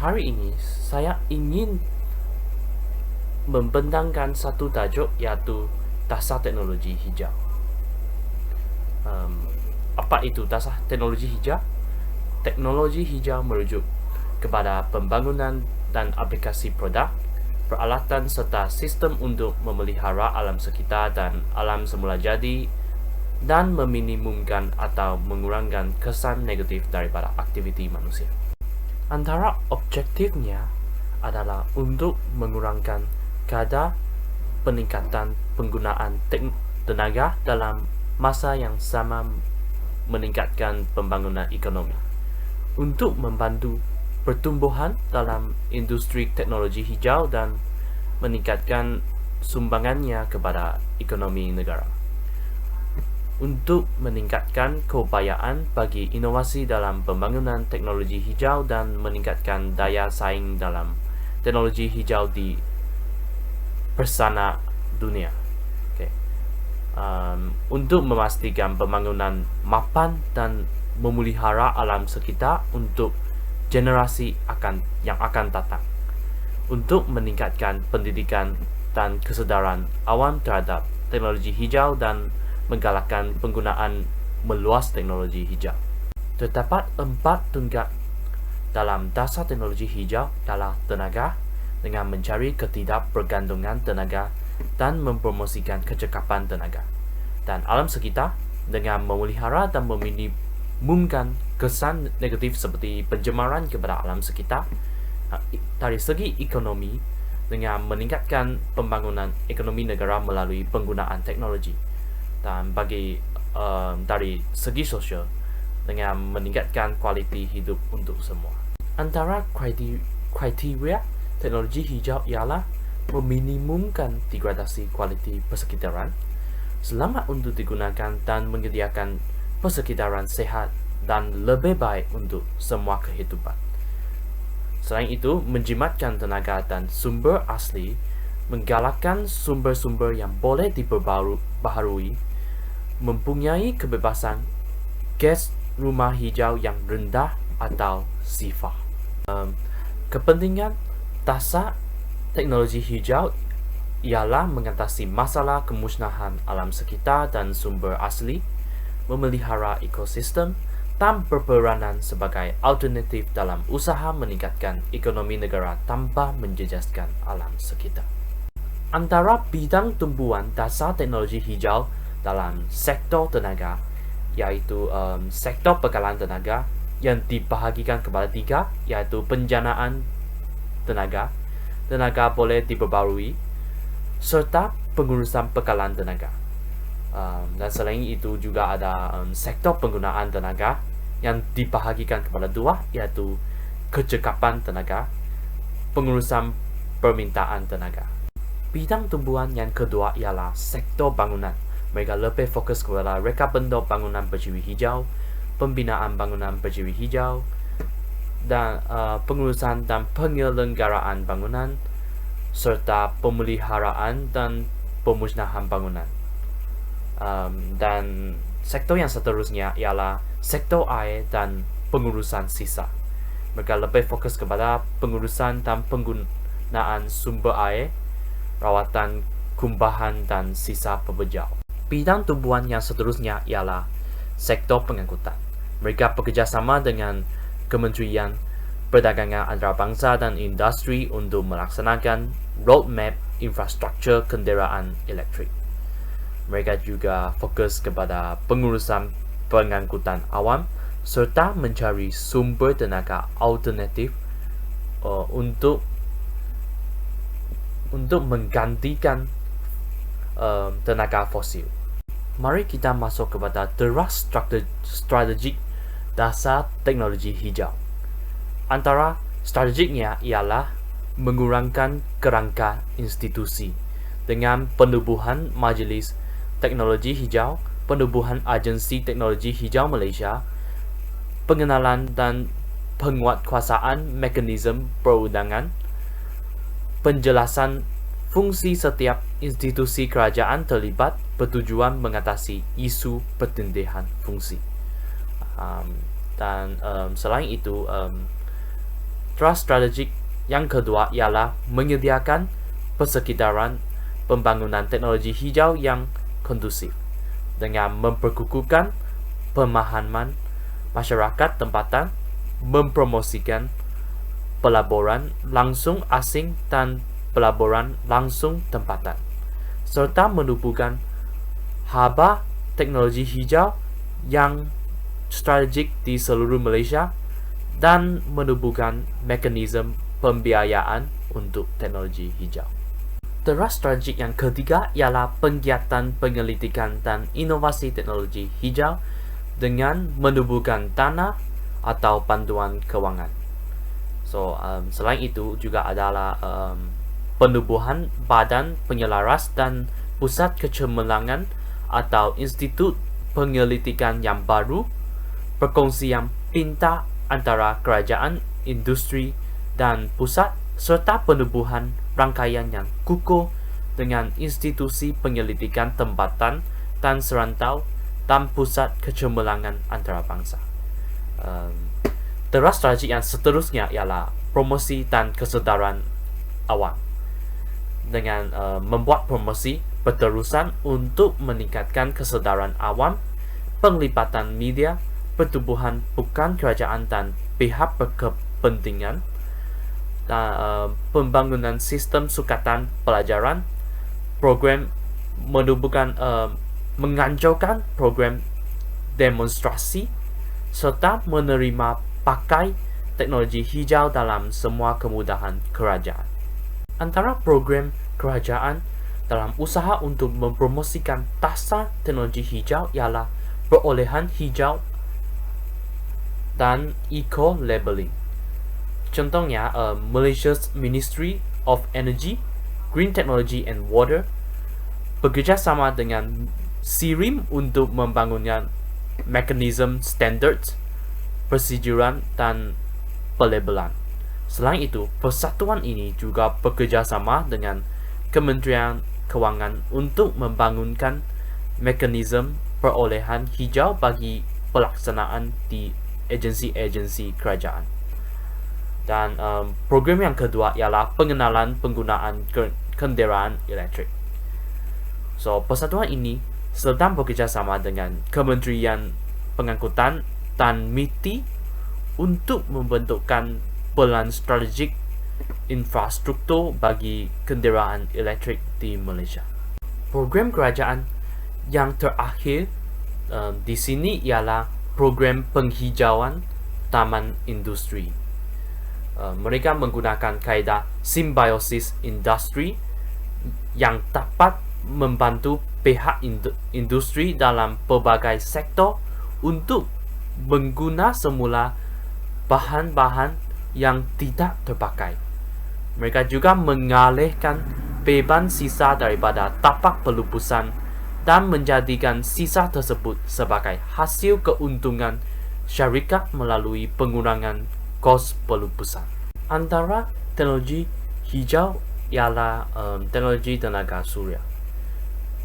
hari ini saya ingin membentangkan satu tajuk, iaitu dasar teknologi hijau. Apa itu dasar teknologi hijau? Teknologi hijau merujuk kepada pembangunan dan aplikasi produk, peralatan serta sistem untuk memelihara alam sekitar dan alam semula jadi, dan meminimumkan atau mengurangkan kesan negatif daripada aktiviti manusia. Antara objektifnya adalah untuk mengurangkan kadar peningkatan penggunaan tenaga dalam masa yang sama, meningkatkan pembangunan ekonomi, untuk membantu pertumbuhan dalam industri teknologi hijau dan meningkatkan sumbangannya kepada ekonomi negara, untuk meningkatkan keupayaan bagi inovasi dalam pembangunan teknologi hijau dan meningkatkan daya saing dalam teknologi hijau di pesana dunia. Untuk memastikan pembangunan mapan dan memelihara alam sekitar untuk generasi yang akan datang, untuk meningkatkan pendidikan dan kesedaran awam terhadap teknologi hijau dan menggalakkan penggunaan meluas teknologi hijau. Terdapat 4 tunggak dalam dasar teknologi hijau, adalah tenaga dengan mencari ketidakbergantungan tenaga dan mempromosikan kecekapan tenaga, dan alam sekitar dengan memelihara dan meminimumkan kesan negatif seperti pencemaran kepada alam sekitar. Dari segi ekonomi, dengan meningkatkan pembangunan ekonomi negara melalui penggunaan teknologi, dan dari segi sosial dengan meningkatkan kualiti hidup untuk semua. Antara kriteria teknologi hijau ialah meminimumkan degradasi kualiti persekitaran, selamat untuk digunakan dan menyediakan persekitaran sehat dan lebih baik untuk semua kehidupan. Selain itu, menjimatkan tenaga dan sumber asli, menggalakkan sumber-sumber yang boleh diperbaharui, mempunyai kebebasan gas rumah hijau yang rendah atau sifar. Kepentingan dasar teknologi hijau ialah mengatasi masalah kemusnahan alam sekitar dan sumber asli, memelihara ekosistem, dan berperanan sebagai alternatif dalam usaha meningkatkan ekonomi negara tanpa menjejaskan alam sekitar. Antara bidang tumbuhan dasar teknologi hijau dalam sektor tenaga, iaitu sektor bekalan tenaga yang dibahagikan kepada 3, iaitu penjanaan tenaga boleh diperbarui, serta pengurusan bekalan tenaga. Dan selain itu juga ada sektor penggunaan tenaga yang dibahagikan kepada 2, iaitu kecekapan tenaga, pengurusan permintaan tenaga. Bidang tumbuhan yang kedua ialah sektor bangunan. Mereka lebih fokus kepada reka bentuk bangunan berjiwi hijau, pembinaan bangunan berjiwi hijau, dan pengurusan dan penyelenggaraan bangunan, serta pemeliharaan dan pemusnahan bangunan. Dan sektor yang seterusnya ialah sektor air dan pengurusan sisa. Mereka lebih fokus kepada pengurusan dan penggunaan sumber air, rawatan kumbahan dan sisa pembejau. Bidang tumbuhan yang seterusnya ialah sektor pengangkutan. Mereka bekerjasama dengan Kementerian Perdagangan Antarabangsa dan Industri untuk melaksanakan roadmap infrastruktur kenderaan elektrik. Mereka juga fokus kepada pengurusan pengangkutan awam serta mencari sumber tenaga alternatif untuk menggantikan tenaga fosil. Mari kita masuk kepada teras strategik dasar teknologi hijau. Antara strategiknya ialah mengurangkan kerangka institusi dengan penubuhan Majlis Teknologi Hijau, penubuhan Agensi Teknologi Hijau Malaysia, pengenalan dan penguatkuasaan mekanisme perundangan, penjelasan fungsi setiap institusi kerajaan terlibat bertujuan mengatasi isu pertindihan fungsi. Dan selain itu, Trust strategik yang kedua ialah menyediakan persekitaran pembangunan teknologi hijau yang kondusif dengan memperkukuhkan pemahaman masyarakat tempatan, mempromosikan pelaburan langsung asing dan pelaburan langsung tempatan, serta menubuhkan haba teknologi hijau yang strategik di seluruh Malaysia dan menubuhkan mekanisme pembiayaan untuk teknologi hijau. Teras strategik yang ketiga ialah penggiatan penyelidikan dan inovasi teknologi hijau dengan menubuhkan dana atau bantuan kewangan. Selain itu juga adalah penubuhan badan penyelaras dan pusat kecemerlangan atau institut penyelidikan yang baru, perkongsian pintar antara kerajaan, industri dan pusat, serta penubuhan rangkaian yang kukuh dengan institusi penyelidikan tempatan dan serantau dan pusat kecemerlangan antarabangsa. Teras strategik yang seterusnya ialah promosi dan kesedaran awam dengan membuat promosi berterusan untuk meningkatkan kesedaran awam, penglibatan media, pertubuhan bukan kerajaan dan pihak berkepentingan, dan pembangunan sistem sukatan pelajaran, program menubuhkan menganjurkan program demonstrasi serta menerima pakai teknologi hijau dalam semua kemudahan kerajaan. Antara program kerajaan dalam usaha untuk mempromosikan taksar teknologi hijau ialah perolehan hijau dan eco-labeling. Contohnya, Malaysia's Ministry of Energy, Green Technology and Water bekerjasama dengan SIRIM untuk membangunkan mekanisme standards, persetujuan dan pelabelan. Selain itu, persatuan ini juga bekerjasama dengan Kementerian Kewangan untuk membangunkan mekanisme perolehan hijau bagi pelaksanaan di agensi-agensi kerajaan. Dan program yang kedua ialah pengenalan penggunaan kenderaan elektrik. Persatuan ini sedang bekerjasama dengan Kementerian Pengangkutan dan MITI untuk membentukkan pelan strategik infrastruktur bagi kenderaan elektrik di Malaysia. Program kerajaan yang terakhir di sini ialah program penghijauan taman industri. Mereka menggunakan kaedah simbiosis industri yang dapat membantu pihak industri dalam pelbagai sektor untuk mengguna semula bahan-bahan yang tidak terpakai. Mereka juga mengalihkan beban sisa daripada tapak pelupusan dan menjadikan sisa tersebut sebagai hasil keuntungan syarikat melalui pengurangan kos pelupusan. Antara teknologi hijau ialah teknologi tenaga surya.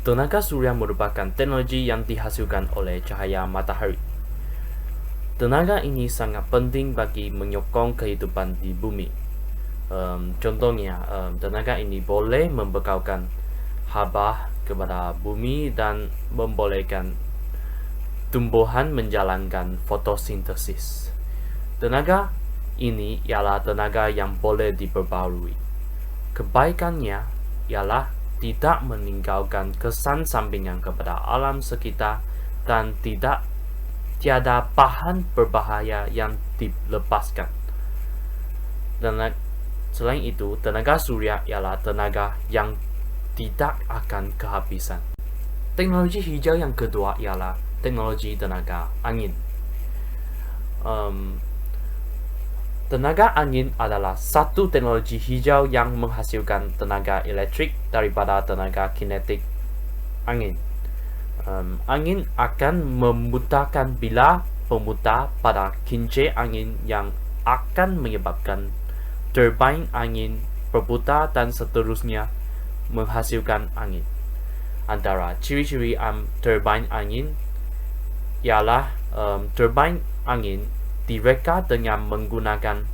Tenaga surya merupakan teknologi yang dihasilkan oleh cahaya matahari. Tenaga ini sangat penting bagi menyokong kehidupan di bumi. Contohnya, tenaga ini boleh membekalkan haba kepada bumi dan membolehkan tumbuhan menjalankan fotosintesis. Tenaga ini ialah tenaga yang boleh diperbarui. Kebaikannya ialah tidak meninggalkan kesan sampingan kepada alam sekitar dan tiada bahan berbahaya yang dilepaskan. Dan selain itu, tenaga surya ialah tenaga yang tidak akan kehabisan. Teknologi hijau yang kedua ialah teknologi tenaga angin. Tenaga angin adalah satu teknologi hijau yang menghasilkan tenaga elektrik daripada tenaga kinetik angin. Angin akan memutarkan bilah pemutar pada kincir angin yang akan menyebabkan turbin angin berputar dan seterusnya menghasilkan angin. Antara ciri-ciri turbin angin ialah turbin angin direka dengan menggunakan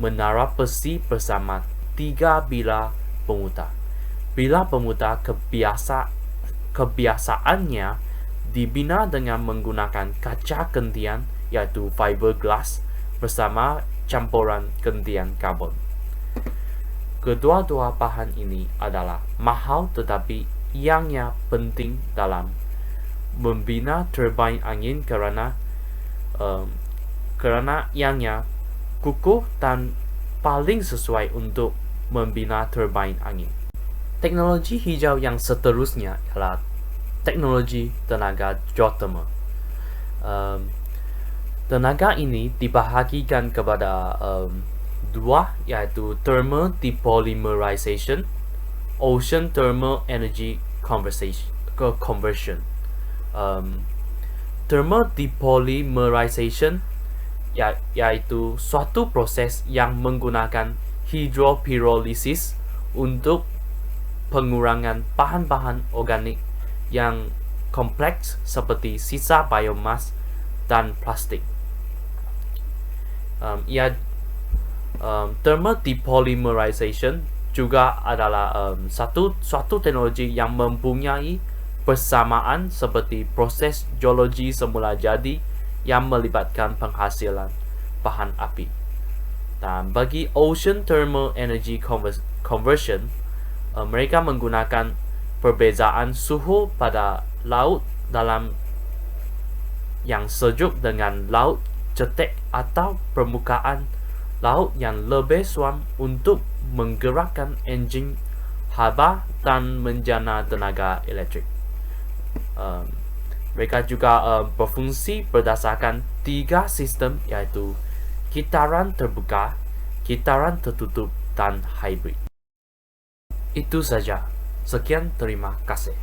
menara besi bersama 3 bilah pemutar. Bilah pemutar kebiasaannya dibina dengan menggunakan kaca gentian, yaitu fiberglass, bersama campuran gentian karbon. Kedua-dua bahan ini adalah mahal, tetapi ianya penting dalam membina turbin angin karena ianya kukuh dan paling sesuai untuk membina turbin angin. Teknologi hijau yang seterusnya adalah teknologi tenaga geothermal. Tenaga ini dibahagikan kepada dua, yaitu thermal depolymerization, ocean thermal energy conversion. Thermal depolymerization yaitu suatu proses yang menggunakan hidropyrolysis untuk pengurangan bahan-bahan organik yang kompleks seperti sisa biomas dan plastik. Thermal depolymerization juga adalah suatu teknologi yang mempunyai persamaan seperti proses geologi semula jadi yang melibatkan penghasilan bahan api. Dan bagi ocean thermal energy conversion, mereka menggunakan perbezaan suhu pada laut dalam yang sejuk dengan laut cetek atau permukaan laut yang lebih suam untuk menggerakkan enjin haba dan menjana tenaga elektrik. Mereka juga berfungsi berdasarkan 3 sistem, yaitu kitaran terbuka, kitaran tertutup, dan hybrid. Itu saja. Sekian, terima kasih.